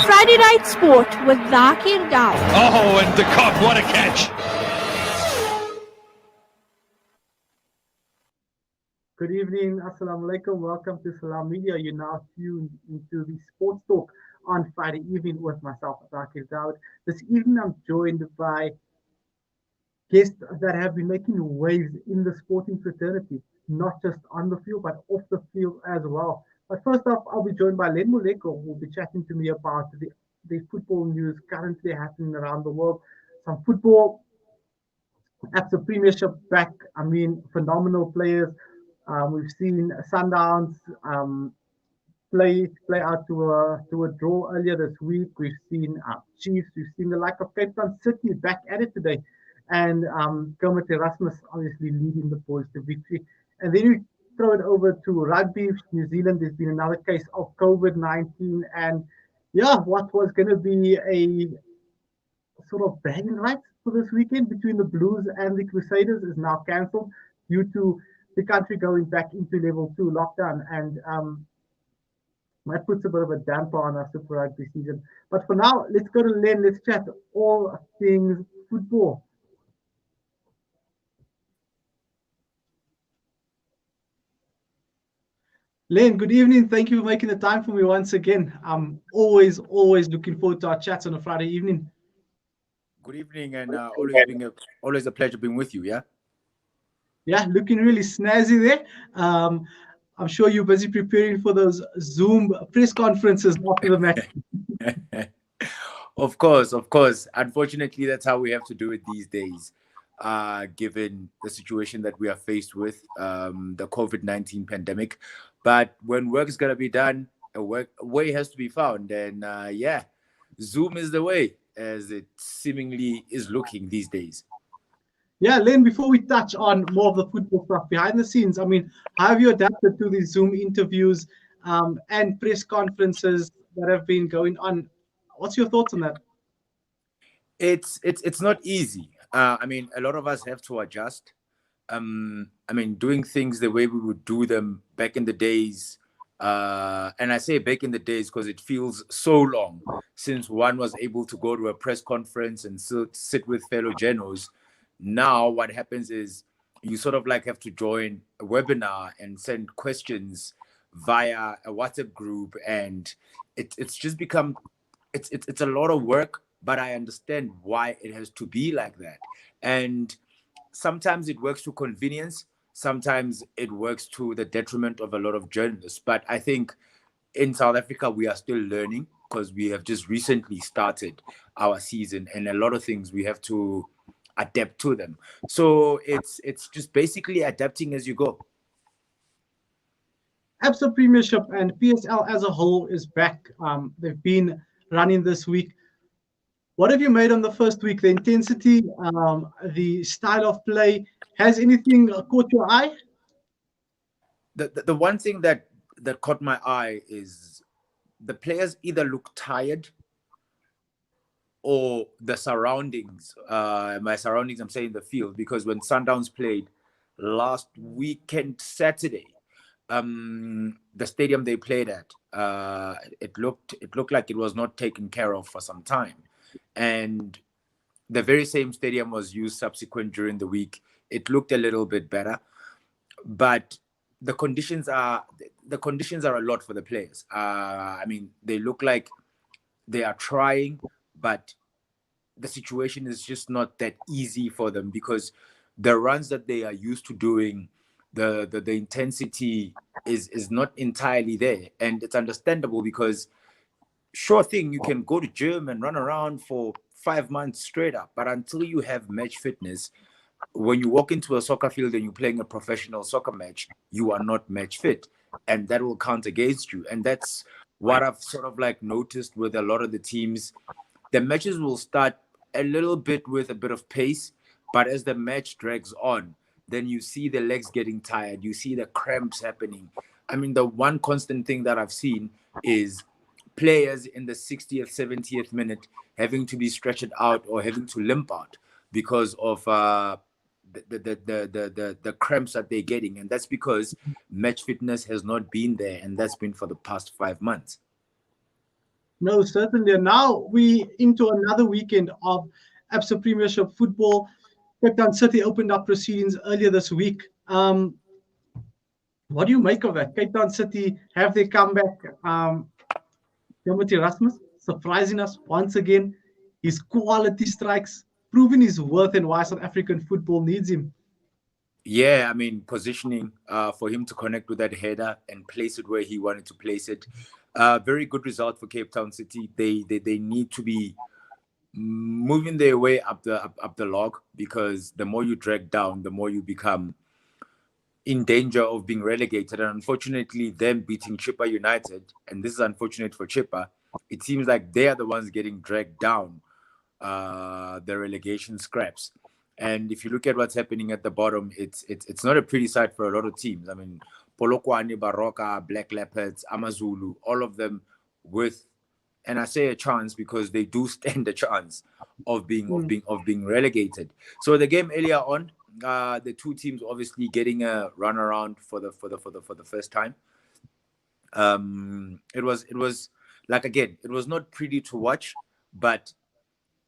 Friday Night Sport with Zakir Daud. Oh, and the cop, what a catch. Good evening, Assalamu alaikum. Welcome to Salam Media. You're now tuned into the Sports Talk on Friday evening with myself, Zakir Daud. This evening, I'm joined by guests that have been making waves in the sporting fraternity, not just on the field, but off the field as well. But first off, I'll be joined by Lenn Moleko, who will be chatting to me about the football news currently happening around the world. Some football at the Premiership back. I mean, phenomenal players. We've seen Sundowns play out to a draw earlier this week. We've seen Chiefs. We've seen the like of Cape Town City back at it today, and Kermit Erasmus obviously leading the boys to victory. And then you throw it over to rugby. New Zealand. There's been another case of COVID-19, and yeah, what was going to be a sort of bragging rights for this weekend between the Blues and the Crusaders is now cancelled due to the country going back into level 2 lockdown. And that puts a bit of a damper on our Super Rugby season. But for now, let's go to Len. Let's chat all things football. Len, good evening. Thank you for making the time for me once again. I'm always looking forward to our chats on a Friday evening. Good evening, and always a pleasure being with you. Yeah, looking really snazzy there. I'm sure you're busy preparing for those Zoom press conferences after the match. Of course. Unfortunately, that's how we have to do it these days, given the situation that we are faced with, the COVID-19 pandemic. But when work is going to be done, a way has to be found. And Zoom is the way, as it seemingly is looking these days. Yeah, Len, before we touch on more of the football stuff behind the scenes, I mean, how have you adapted to these Zoom interviews and press conferences that have been going on? What's your thoughts on that? It's not easy. I mean, a lot of us have to adjust. I mean, doing things the way we would do them back in the days, and I say back in the days because it feels so long since one was able to go to a press conference and sit with fellow genos. Now what happens is you sort of like have to join a webinar and send questions via a WhatsApp group, and it's just become it's a lot of work, but I understand why it has to be like that. And sometimes it works to convenience, sometimes it works to the detriment of a lot of journalists. But I think in South Africa we are still learning because we have just recently started our season, and a lot of things we have to adapt to them. So it's just basically adapting as you go. Absa Premiership and PSL as a whole is back. They've been running this week. What have you made on the first week? The intensity, the style of play, has anything caught your eye? The one thing that caught my eye is the players either look tired or the surroundings. My surroundings, I'm saying the field, because when Sundowns played last weekend, Saturday, the stadium they played at, it looked like it was not taken care of for some time. And the very same stadium was used subsequent during the week. It looked a little bit better, but the conditions are a lot for the players. I mean, they look like they are trying, but the situation is just not that easy for them because the runs that they are used to doing, the intensity is not entirely there. And it's understandable because sure thing, you can go to gym and run around for 5 months straight up, but until you have match fitness, when you walk into a soccer field and you're playing a professional soccer match, you are not match fit, and that will count against you. And that's what I've sort of like noticed with a lot of the teams. The matches will start a little bit with a bit of pace, but as the match drags on, then you see the legs getting tired, you see the cramps happening. I mean, the one constant thing that I've seen is players in the 60th, 70th minute having to be stretched out or having to limp out because of the cramps that they're getting, and that's because match fitness has not been there, and that's been for the past 5 months. No, certainly. And now we into another weekend of Absa Premiership football. Cape Town City opened up proceedings earlier this week. What do you make of that? Cape Town City have their comeback. Timothy Rasmus surprising us once again. His quality strikes, proving his worth and why South African football needs him. Yeah, I mean, positioning for him to connect with that header and place it where he wanted to place it. Very good result for Cape Town City. They need to be moving their way up the log, because the more you drag down, the more you become in danger of being relegated. And unfortunately, them beating Chippa United, and this is unfortunate for Chippa, it seems like they are the ones getting dragged down the relegation scraps. And if you look at what's happening at the bottom, it's not a pretty sight for a lot of teams. I mean, Polokwane, Baroka, Black Leopards, Amazulu, all of them with, and I say a chance because they do stand a chance of being relegated. So the game earlier on, the two teams obviously getting a run around for the first time. It was like, again, it was not pretty to watch, but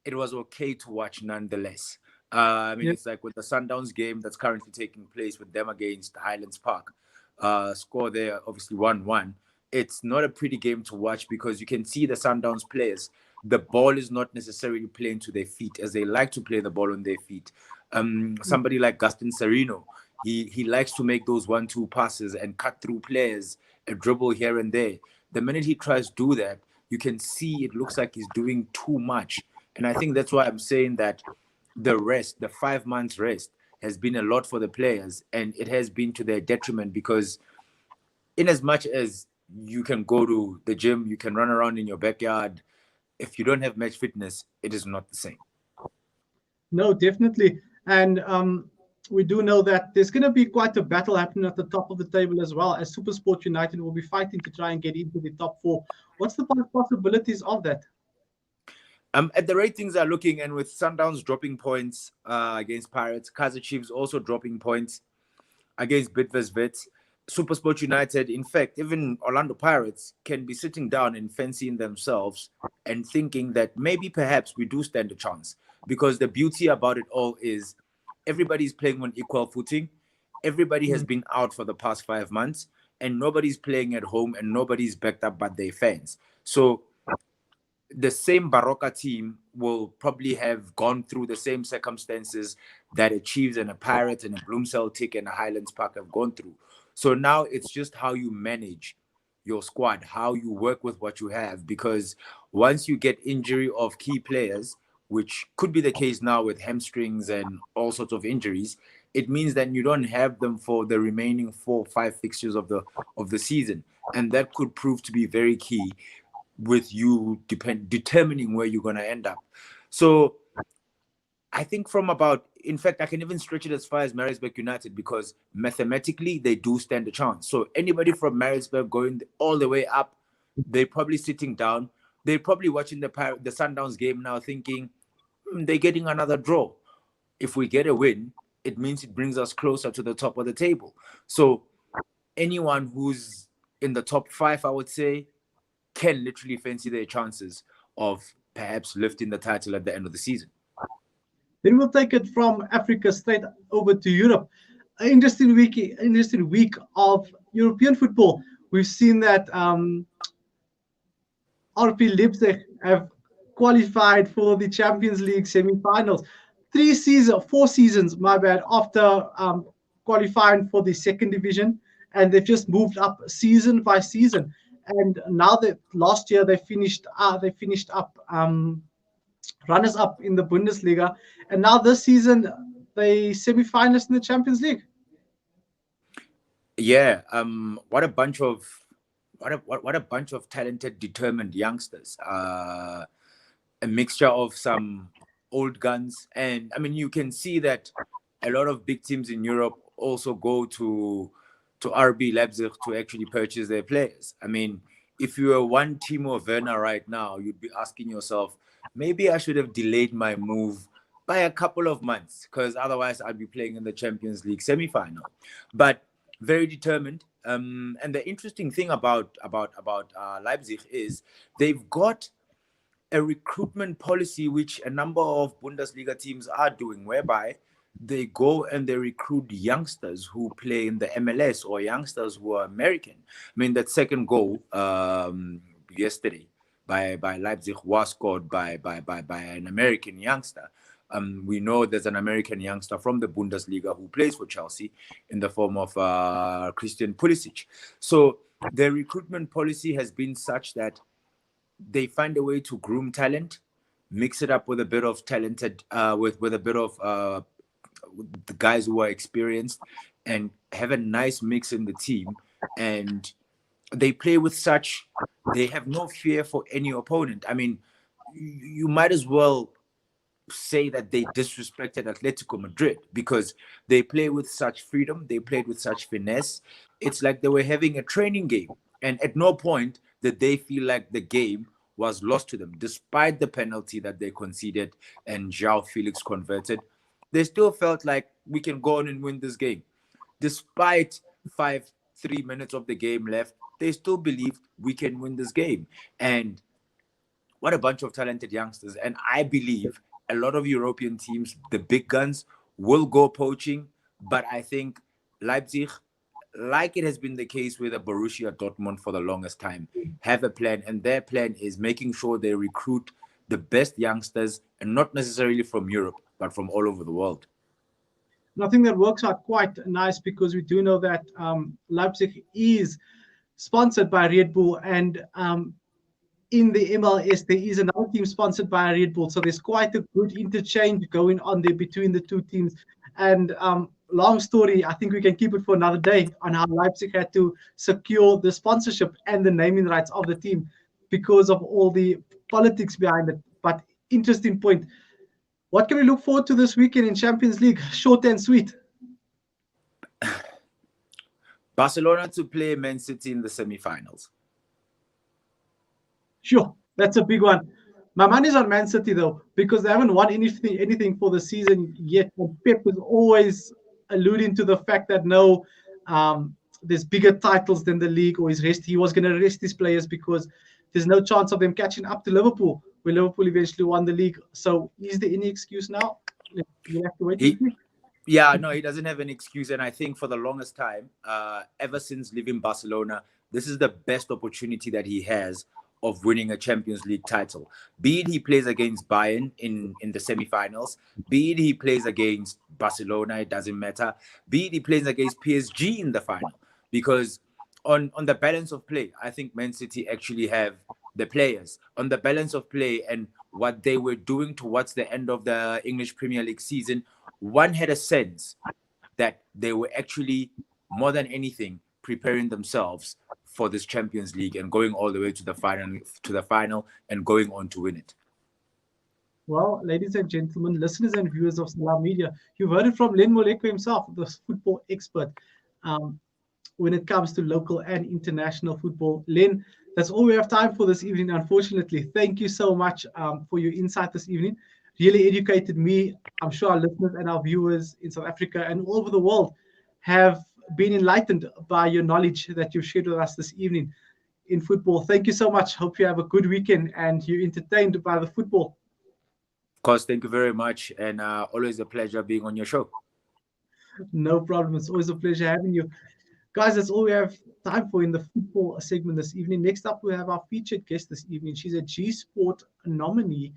it was okay to watch nonetheless. I mean, It's like with the Sundowns game that's currently taking place with them against Highlands Park. Score there, obviously 1-1. It's not a pretty game to watch because you can see the Sundowns players. The ball is not necessarily playing to their feet as they like to play the ball on their feet. Somebody like Gaston Serino, he likes to make those 1-2 passes and cut through players, a dribble here and there. The minute he tries to do that, you can see it looks like he's doing too much. And I think that's why I'm saying that the 5 months rest has been a lot for the players, and it has been to their detriment, because in as much as you can go to the gym, you can run around in your backyard, if you don't have match fitness, it is not the same. No, definitely. And we do know that there's going to be quite a battle happening at the top of the table as well, as SuperSport United will be fighting to try and get into the top four. What's the possibilities of that? At the rate things are looking, and with Sundowns dropping points against Pirates, Kaizer Chiefs also dropping points against Bidvest Wits, SuperSport United, in fact, even Orlando Pirates can be sitting down and fancying themselves and thinking that maybe perhaps we do stand a chance, because the beauty about it all is everybody's playing on equal footing. Everybody has been out for the past 5 months, and nobody's playing at home, and nobody's backed up by their fans. So the same Baroka team will probably have gone through the same circumstances that a Chiefs and a Pirates and a Bloem Celtic and a Highlands Park have gone through. So now it's just how you manage your squad, how you work with what you have, because once you get injury of key players, which could be the case now with hamstrings and all sorts of injuries, it means that you don't have them for the remaining 4 or 5 fixtures of the season, and that could prove to be very key with you determining where you're going to end up. So I think in fact, I can even stretch it as far as Maritzburg United, because mathematically they do stand a chance. So anybody from Maritzburg going all the way up, they're probably sitting down. They're probably watching the Sundowns game now thinking, they're getting another draw. If we get a win, it means it brings us closer to the top of the table. So anyone who's in the top 5, I would say, can literally fancy their chances of perhaps lifting the title at the end of the season. Then we'll take it from Africa straight over to Europe. An interesting week of European football. We've seen that RP Leipzig have qualified for the Champions League semi-finals. 4 seasons, my bad, after qualifying for the second division, and they've just moved up season by season. And now that last year they finished up runners up in the Bundesliga, and now this season they semi-finalists in the Champions League. Yeah, what a bunch of talented, determined youngsters. A mixture of some old guns, and I mean, you can see that a lot of big teams in Europe also go to RB Leipzig to actually purchase their players. I mean, if you were one Timo Werner right now, you'd be asking yourself, maybe I should have delayed my move by a couple of months, because otherwise I'd be playing in the Champions League semi-final. But very determined. And the interesting thing about Leipzig is they've got a recruitment policy which a number of Bundesliga teams are doing, whereby they go and they recruit youngsters who play in the MLS or youngsters who are American. I mean, that second goal yesterday by Leipzig was scored by an American youngster. We know there's an American youngster from the Bundesliga who plays for Chelsea in the form of Christian Pulisic. So their recruitment policy has been such that they find a way to groom talent, mix it up with a bit of talented, with a bit of the guys who are experienced, and have a nice mix in the team. And they play with such, they have no fear for any opponent. I mean, you might as well say that they disrespected Atletico Madrid, because they play with such freedom, they played with such finesse. It's like they were having a training game, and at no point did they feel like the game was lost to them, despite the penalty that they conceded and João Felix converted. They still felt like we can go on and win this game. Despite 3 minutes of the game left, they still believed we can win this game. And what a bunch of talented youngsters. And I believe a lot of European teams, the big guns, will go poaching. But I think Leipzig, like it has been the case with Borussia Dortmund for the longest time, have a plan. And their plan is making sure they recruit the best youngsters, and not necessarily from Europe, but from all over the world. I think that works out quite nice, because we do know that Leipzig is sponsored by Red Bull, and in the MLS there is another team sponsored by Red Bull, so there's quite a good interchange going on there between the two teams. And long story, I think we can keep it for another day, on how Leipzig had to secure the sponsorship and the naming rights of the team because of all the politics behind it. But interesting point. What can we look forward to this weekend in Champions League? Short and sweet. Barcelona to play Man City in the semi-finals. Sure, that's a big one. My money's on Man City, though, because they haven't won anything for the season yet. And Pep is always alluding to the fact that there's bigger titles than the league, or he was going to rest his players because there's no chance of them catching up to Liverpool, where Liverpool eventually won the league. So is there any excuse now? You have to wait. He doesn't have an excuse. And I think for the longest time, ever since leaving Barcelona, this is the best opportunity that he has of winning a Champions League title. Be it he plays against Bayern in the semi-finals, be it he plays against Barcelona, it doesn't matter. Be it he plays against PSG in the final. Because on the balance of play, I think Man City actually have the players. On the balance of play and what they were doing towards the end of the English Premier League season, one had a sense that they were actually, more than anything, preparing themselves for this Champions League and going all the way to the final and going on to win it. Well, ladies and gentlemen, listeners and viewers of Salam Media, you've heard it from Lenn Moleko himself, the football expert, when it comes to local and international football. Lenn, that's all we have time for this evening, unfortunately. Thank you so much for your insight this evening. Really educated me. I'm sure our listeners and our viewers in South Africa and all over the world have been enlightened by your knowledge that you've shared with us this evening in football. Thank you so much. Hope you have a good weekend and you're entertained by the football. Of course, thank you very much. And always a pleasure being on your show. No problem. It's always a pleasure having you. Guys, that's all we have time for in the football segment this evening. Next up, we have our featured guest this evening. She's a G Sport nominee,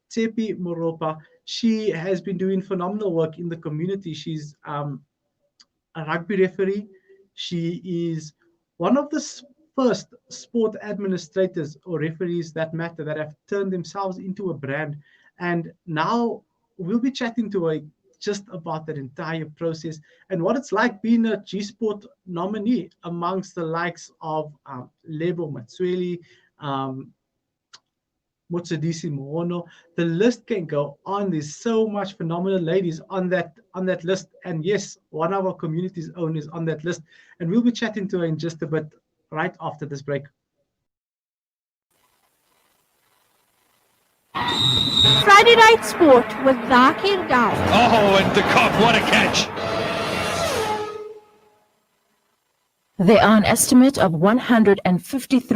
Tshepi Moropa. She has been doing phenomenal work in the community. She's a rugby referee. She is one of the first sport administrators or referees that matter, that have turned themselves into a brand. And now we'll be chatting to her just about that entire process and what it's like being a G Sport nominee amongst the likes of Lebo Matsweli, Motsadisi Moono. The list can go on. There's so much phenomenal ladies on that list. And yes, one of our community's own is on that list. And we'll be chatting to her in just a bit right after this break. Friday Night Sport with Zakir Dow. Oh, and the Cup, what a catch! There are an estimate of 153